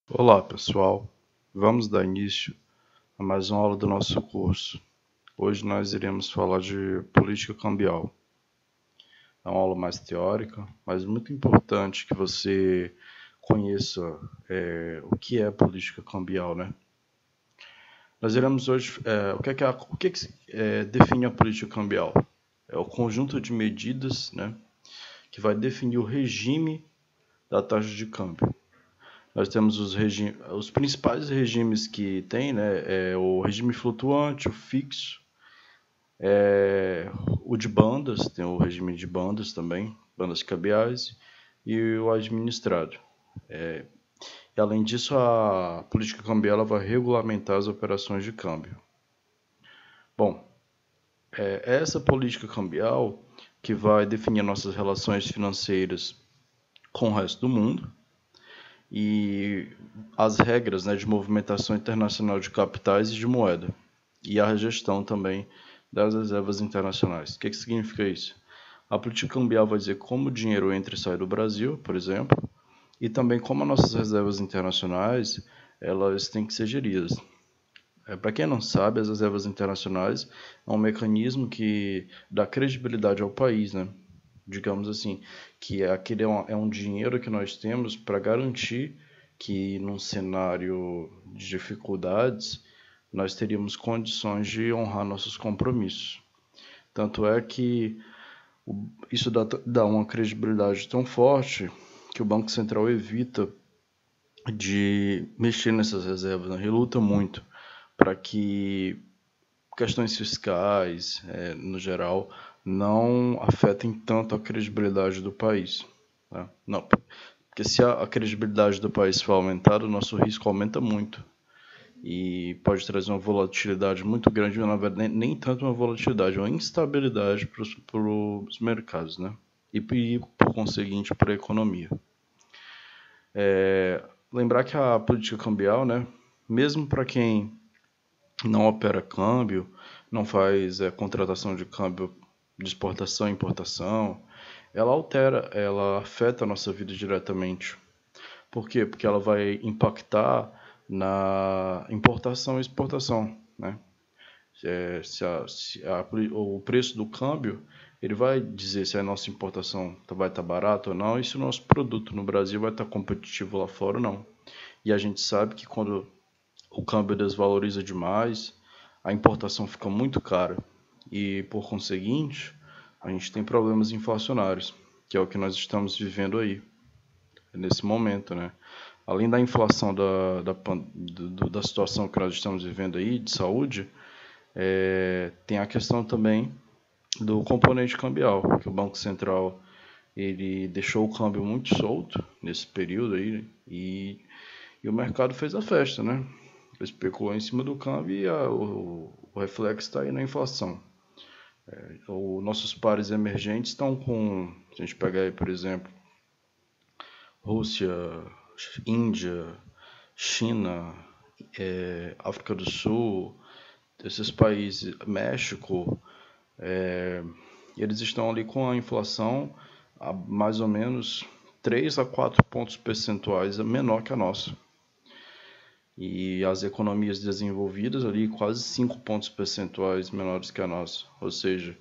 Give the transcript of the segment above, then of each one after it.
Olá, pessoal. Vamos dar início a mais uma aula do nosso curso. Hoje nós iremos falar de política cambial. É uma aula mais teórica, mas muito importante que você conheça o que é política cambial, né? Nós iremos hoje... define a política cambial? É o conjunto de medidas, né, que vai definir o regime da taxa de câmbio. Nós temos os principais regimes que tem, né? É o regime flutuante, o fixo, o de bandas, tem o regime de bandas também, bandas cambiais, e o administrado. E além disso, a política cambial ela vai regulamentar as operações de câmbio. Bom, é essa política cambial que vai definir nossas relações financeiras com o resto do mundo, e as regras, né, de movimentação internacional de capitais e de moeda, e a gestão também das reservas internacionais. O que significa isso? A política cambial vai dizer como o dinheiro entra e sai do Brasil, por exemplo, e também como as nossas reservas internacionais elas têm que ser geridas. Para quem não sabe, as reservas internacionais é um mecanismo que dá credibilidade ao país, né? Digamos assim, que é um dinheiro que nós temos para garantir que num cenário de dificuldades nós teríamos condições de honrar nossos compromissos. Tanto é que isso dá uma credibilidade tão forte que o Banco Central evita de mexer nessas reservas, né? Ele luta muito para que questões fiscais, no geral, não afetem tanto a credibilidade do país. Tá? Não, porque se a credibilidade do país for aumentada, o nosso risco aumenta muito. E pode trazer uma volatilidade muito grande, na verdade, nem tanto uma volatilidade, uma instabilidade para os mercados, né? E, por conseguinte, para a economia. Lembrar que a política cambial, né, mesmo para quem não opera câmbio, não faz contratação de câmbio de exportação e importação, ela afeta a nossa vida diretamente. Por quê? Porque ela vai impactar na importação e exportação, né? O preço do câmbio ele vai dizer se a nossa importação vai estar barata ou não e se o nosso produto no Brasil vai estar competitivo lá fora ou não. E a gente sabe que quando o câmbio desvaloriza demais, a importação fica muito cara e, por conseguinte, a gente tem problemas inflacionários, que é o que nós estamos vivendo aí, nesse momento, né? Além da inflação da situação que nós estamos vivendo aí, de saúde, tem a questão também do componente cambial, que o Banco Central ele deixou o câmbio muito solto nesse período aí e o mercado fez a festa, né? Especulou em cima do câmbio e o reflexo está aí na inflação. Os nossos pares emergentes estão com, se a gente pegar aí, por exemplo, Rússia, Índia, China, África do Sul, esses países, México, eles estão ali com a inflação a mais ou menos 3 a 4 pontos percentuais menor que a nossa. E as economias desenvolvidas ali quase 5 pontos percentuais menores que a nossa. Ou seja,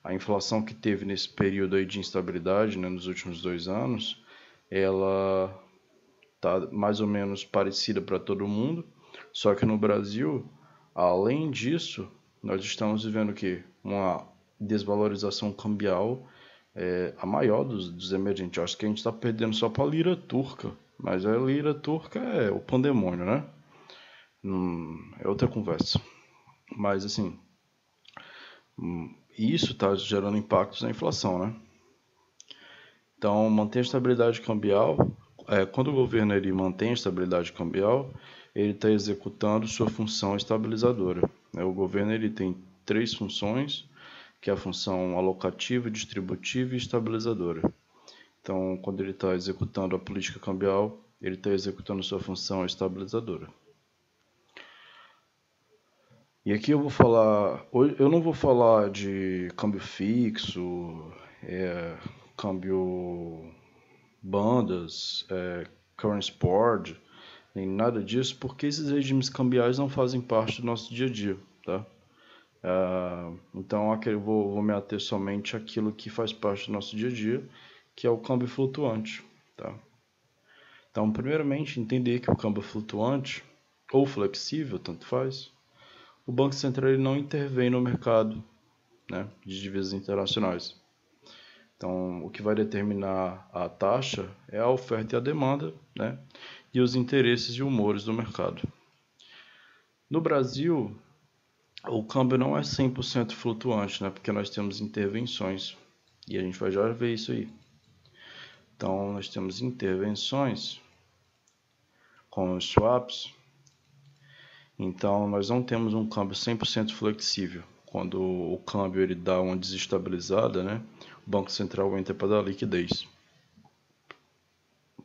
a inflação que teve nesse período aí de instabilidade, né, nos últimos 2 anos, ela está mais ou menos parecida para todo mundo. Só que no Brasil, além disso, nós estamos vivendo o quê? Uma desvalorização cambial a maior dos emergentes. Acho que a gente está perdendo só para a lira turca. Mas a lira turca é o pandemônio, né? É outra conversa. Mas, assim, isso está gerando impactos na inflação, né? Então, manter a estabilidade cambial, quando o governo ele mantém a estabilidade cambial, ele está executando sua função estabilizadora. O governo ele tem 3 funções, que é a função alocativa, distributiva e estabilizadora. Então, quando ele está executando a política cambial, ele está executando sua função estabilizadora. E aqui eu vou falar, eu não vou falar de câmbio fixo, câmbio bandas, currency board, nem nada disso, porque esses regimes cambiais não fazem parte do nosso dia a dia, tá? Então eu vou me ater somente àquilo que faz parte do nosso dia a dia, que é o câmbio flutuante, tá? Então, primeiramente, entender que o câmbio flutuante ou flexível, tanto faz, o Banco Central ele não intervém no mercado, né, de divisas internacionais. Então, o que vai determinar a taxa é a oferta e a demanda, né, e os interesses e humores do mercado. No Brasil, o câmbio não é 100% flutuante, né, porque nós temos intervenções, e a gente vai já ver isso aí. Então, nós temos intervenções com os swaps. Então, nós não temos um câmbio 100% flexível. Quando o câmbio ele dá uma desestabilizada, né, o Banco Central entra para dar liquidez.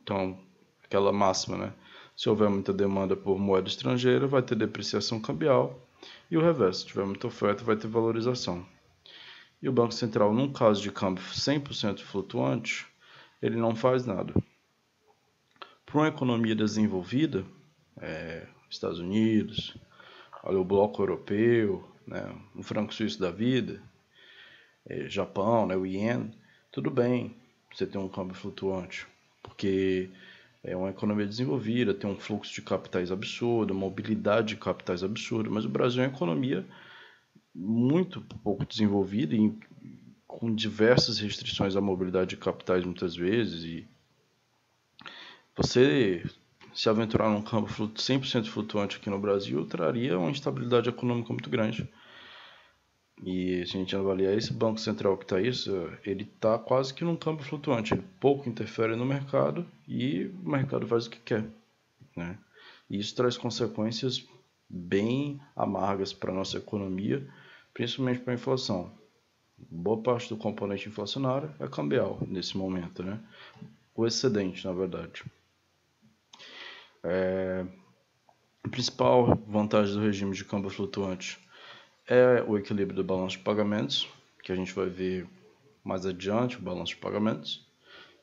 Então, aquela máxima, né? Se houver muita demanda por moeda estrangeira, vai ter depreciação cambial. E o reverso, se tiver muita oferta, vai ter valorização. E o Banco Central, num caso de câmbio 100% flutuante, ele não faz nada. Para uma economia desenvolvida, Estados Unidos, olha, o bloco europeu, né, o franco suíço da vida, Japão, né, o ien, tudo bem você ter um câmbio flutuante, porque é uma economia desenvolvida, tem um fluxo de capitais absurdo, mobilidade de capitais absurda, mas o Brasil é uma economia muito pouco desenvolvida e com diversas restrições à mobilidade de capitais muitas vezes, e você se aventurar num câmbio 100% flutuante aqui no Brasil traria uma instabilidade econômica muito grande. E se a gente avaliar esse Banco Central que está isso, ele está quase que num câmbio flutuante. Ele pouco interfere no mercado e o mercado faz o que quer, né? E isso traz consequências bem amargas para a nossa economia, principalmente para a inflação. Boa parte do componente inflacionário é cambial nesse momento, né? O excedente, na verdade. A principal vantagem do regime de câmbio flutuante é o equilíbrio do balanço de pagamentos, que a gente vai ver mais adiante, o balanço de pagamentos,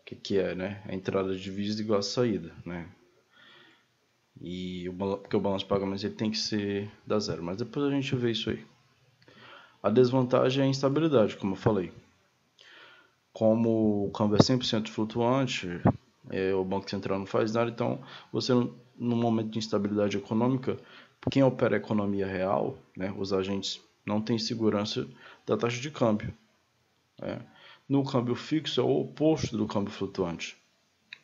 que é, né, a entrada de divisa igual a saída, né? Porque o balanço de pagamentos ele tem que ser da zero, mas depois a gente vê isso aí. A desvantagem é a instabilidade, como eu falei. Como o câmbio é 100% flutuante, o Banco Central não faz nada, então você, num momento de instabilidade econômica, quem opera a economia real, né, os agentes, não tem segurança da taxa de câmbio. No câmbio fixo é o oposto do câmbio flutuante.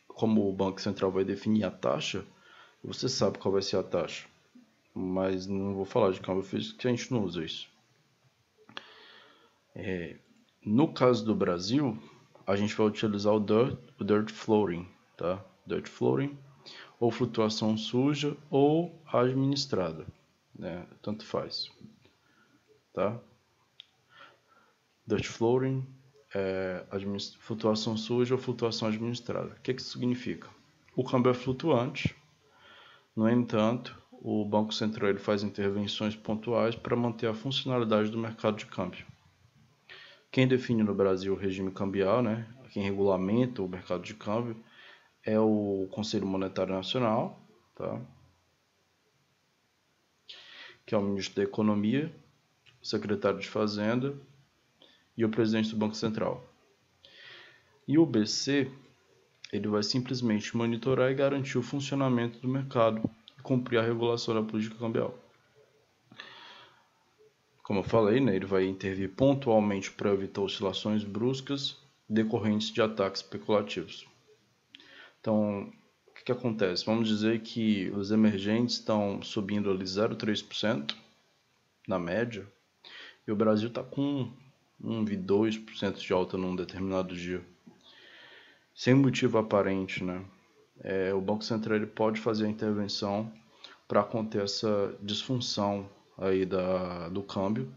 Como o Banco Central vai definir a taxa, você sabe qual vai ser a taxa. Mas não vou falar de câmbio fixo, que a gente não usa isso. No caso do Brasil, a gente vai utilizar o dirt floating, tá? Dirt floating, ou flutuação suja ou administrada, né? Tanto faz, tá? Dirt floating, flutuação suja ou flutuação administrada. O que isso significa? O câmbio é flutuante, no entanto, o Banco Central ele faz intervenções pontuais para manter a funcionalidade do mercado de câmbio. Quem define no Brasil o regime cambial, né? Quem regulamenta o mercado de câmbio é o Conselho Monetário Nacional, tá? Que é o ministro da Economia, o secretário de Fazenda e o presidente do Banco Central. E o BC, ele vai simplesmente monitorar e garantir o funcionamento do mercado e cumprir a regulação da política cambial. Como eu falei, né, ele vai intervir pontualmente para evitar oscilações bruscas decorrentes de ataques especulativos. Então, o que acontece? Vamos dizer que os emergentes estão subindo ali 0,3% na média, e o Brasil está com 1,2% de alta num determinado dia. Sem motivo aparente, né? O Banco Central ele pode fazer a intervenção para conter essa disfunção aí do câmbio,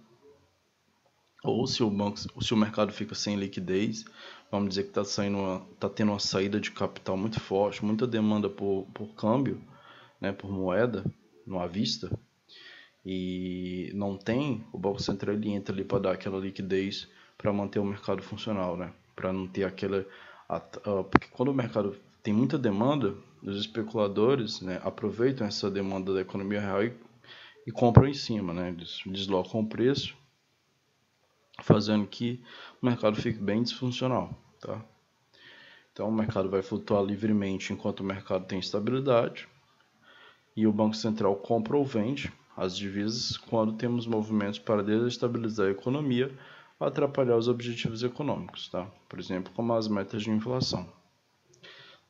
ou se o mercado fica sem liquidez, vamos dizer que está tendo uma saída de capital muito forte, muita demanda por câmbio, né, por moeda, no à vista, e não tem, o Banco Central ele entra ali para dar aquela liquidez para manter o mercado funcional, né, para não ter aquela... Porque quando o mercado tem muita demanda, os especuladores, né, aproveitam essa demanda da economia real e compram em cima, né? Eles deslocam o preço, fazendo que o mercado fique bem disfuncional, tá? Então o mercado vai flutuar livremente enquanto o mercado tem estabilidade e o Banco Central compra ou vende as divisas quando temos movimentos para desestabilizar a economia ou atrapalhar os objetivos econômicos, tá? Por exemplo, como as metas de inflação.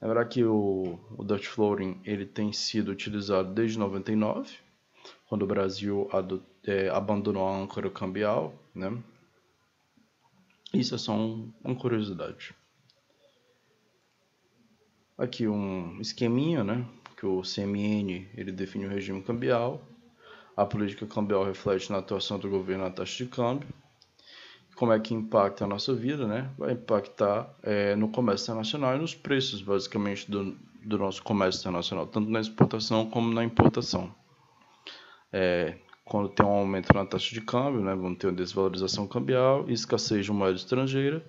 Lembrar que o Dutch Floating ele tem sido utilizado desde 99, quando o Brasil abandonou a âncora cambial, né? Isso é só uma curiosidade. Aqui um esqueminha, né? Que o CMN ele define o regime cambial. A política cambial reflete na atuação do governo na taxa de câmbio. Como é que impacta a nossa vida, né? Vai impactar no comércio internacional e nos preços, basicamente, do nosso comércio internacional, tanto na exportação como na importação. Quando tem um aumento na taxa de câmbio, né, vamos ter uma desvalorização cambial e escassez de moeda estrangeira.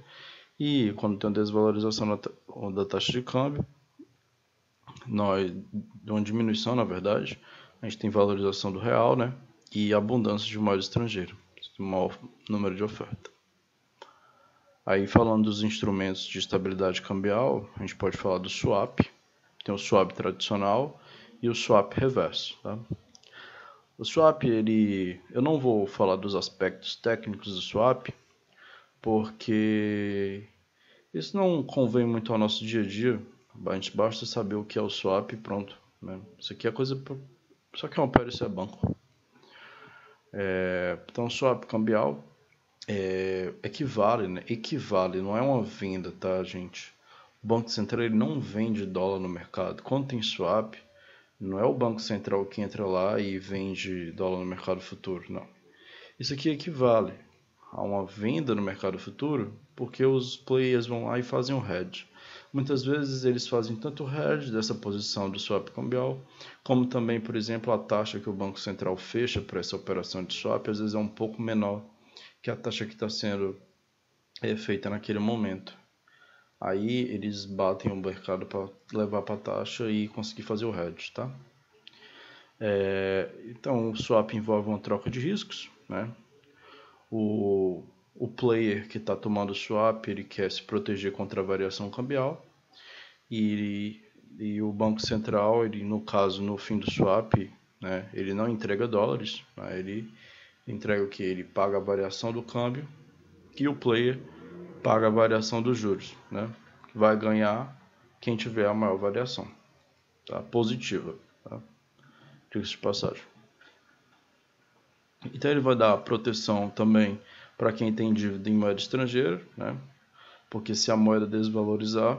E quando tem uma desvalorização da taxa de câmbio, uma diminuição, na verdade, a gente tem valorização do real, né, e abundância de moeda estrangeira, maior número de oferta. Aí, falando dos instrumentos de estabilidade cambial, a gente pode falar do swap. Tem o swap tradicional e o swap reverso, tá? O swap, eu não vou falar dos aspectos técnicos do swap, porque isso não convém muito ao nosso dia a dia. A gente basta saber o que é o swap e pronto, né? Isso aqui é coisa só que opera isso é banco. Então, o swap cambial equivale, né? Equivale, não é uma venda, tá, gente? O Banco Central ele não vende dólar no mercado. Quando tem swap, não é o Banco Central que entra lá e vende dólar no mercado futuro, não. Isso aqui equivale a uma venda no mercado futuro, porque os players vão lá e fazem o hedge. Muitas vezes eles fazem tanto o hedge dessa posição do swap cambial, como também, por exemplo, a taxa que o Banco Central fecha para essa operação de swap, às vezes é um pouco menor que a taxa que está sendo feita naquele momento. Aí eles batem o mercado para levar para a taxa e conseguir fazer o hedge, tá? Então, o swap envolve uma troca de riscos, né? O player que está tomando o swap, ele quer se proteger contra a variação cambial e o Banco Central, ele, no caso, no fim do swap, né, ele não entrega dólares, né, ele entrega o que? Ele paga a variação do câmbio e o player paga a variação dos juros, né? Vai ganhar quem tiver a maior variação, tá? Positiva, tá? Diga-se de passagem. Então ele vai dar proteção também para quem tem dívida em moeda estrangeira, né? Porque se a moeda desvalorizar,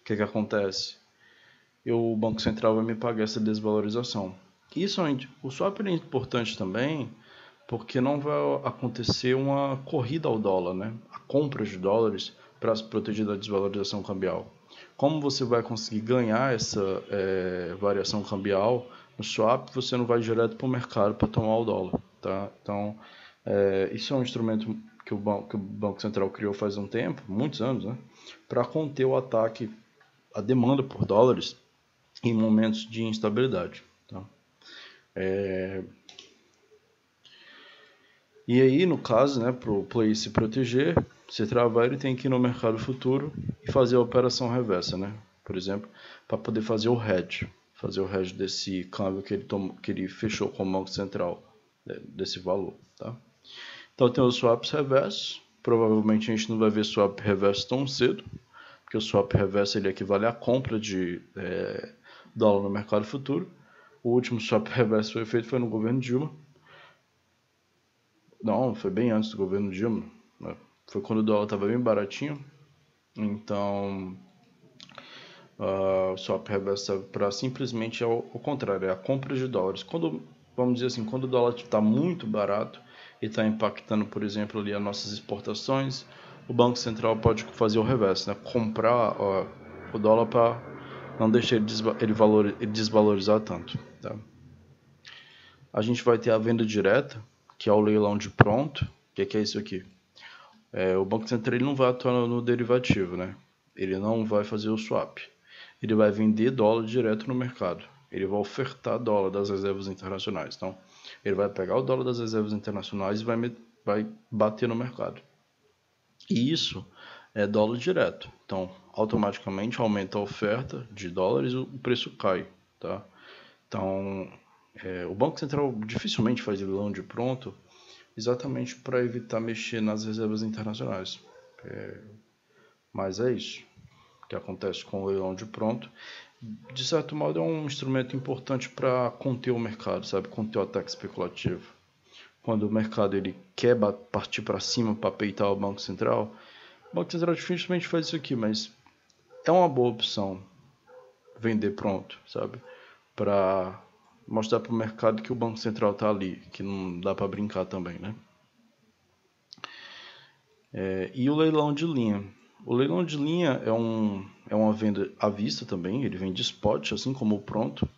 o que acontece? O Banco Central vai me pagar essa desvalorização. O swap é importante também porque não vai acontecer uma corrida ao dólar, né? A compra de dólares para se proteger da desvalorização cambial. Como você vai conseguir ganhar essa variação cambial no swap, você não vai direto para o mercado para tomar o dólar, tá? Então, isso é um instrumento que o Banco Central criou faz um tempo, muitos anos, né? Para conter o ataque, a demanda por dólares em momentos de instabilidade, tá? E aí, no caso, né, para o player se proteger, se travar, ele tem que ir no mercado futuro e fazer a operação reversa, né? Por exemplo, para poder fazer o hedge desse câmbio que ele fechou com o Banco Central, desse valor, tá? Então tem os swaps reversos. Provavelmente a gente não vai ver swap reverso tão cedo, porque o swap reverso ele equivale à compra de dólar no mercado futuro. O último swap reverso foi feito no governo Dilma. Não, foi bem antes do governo Dilma, né? Foi quando o dólar estava bem baratinho. Então, o swap reverso serve para simplesmente ao contrário, é a compra de dólares. Vamos dizer assim, quando o dólar está muito barato e está impactando, por exemplo, ali as nossas exportações, o Banco Central pode fazer o reverso, né? Comprar o dólar para não deixar ele desvalorizar tanto, tá? A gente vai ter a venda direta, que é o leilão de pronto. O que é isso aqui? O Banco Central ele não vai atuar no derivativo, né? Ele não vai fazer o swap. Ele vai vender dólar direto no mercado. Ele vai ofertar dólar das reservas internacionais. Então, ele vai pegar o dólar das reservas internacionais e vai bater no mercado. E isso é dólar direto. Então, automaticamente aumenta a oferta de dólares e o preço cai. Tá? Então, o Banco Central dificilmente faz leilão de pronto exatamente para evitar mexer nas reservas internacionais. Mas é isso que acontece com o leilão de pronto. De certo modo, é um instrumento importante para conter o mercado, sabe? Conter o ataque especulativo. Quando o mercado ele quer partir para cima para peitar o Banco Central dificilmente faz isso aqui, mas é uma boa opção vender pronto, sabe? Para mostrar para o mercado que o Banco Central está ali, que não dá para brincar também, né? E o leilão de linha. O leilão de linha é uma venda à vista também, ele vende spot, assim como o pronto.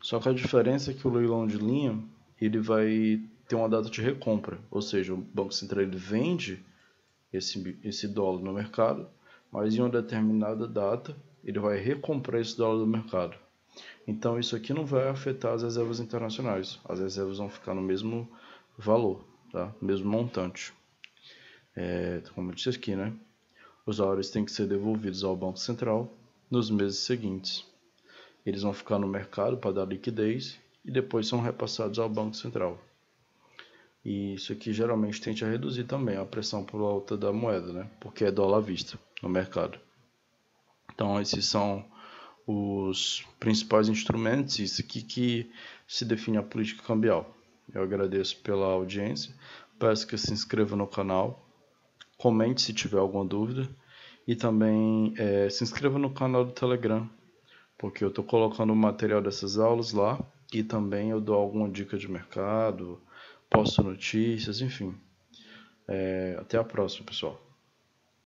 Só que a diferença é que o leilão de linha ele vai ter uma data de recompra, ou seja, o Banco Central ele vende esse dólar no mercado, mas em uma determinada data ele vai recomprar esse dólar do mercado. Então isso aqui não vai afetar as reservas internacionais, as reservas vão ficar no mesmo valor, tá? Mesmo montante. Como eu disse aqui, né? Os dólares têm que ser devolvidos ao Banco Central nos meses seguintes. Eles vão ficar no mercado para dar liquidez e depois são repassados ao Banco Central. E isso aqui geralmente tende a reduzir também a pressão por alta da moeda, né? Porque é dólar à vista no mercado. Então esses são os principais instrumentos, isso aqui que se define a política cambial. Eu agradeço pela audiência, peço que se inscreva no canal, comente se tiver alguma dúvida e também se inscreva no canal do Telegram, porque eu estou colocando o material dessas aulas lá e também eu dou alguma dica de mercado, posto notícias, enfim. Até a próxima, pessoal.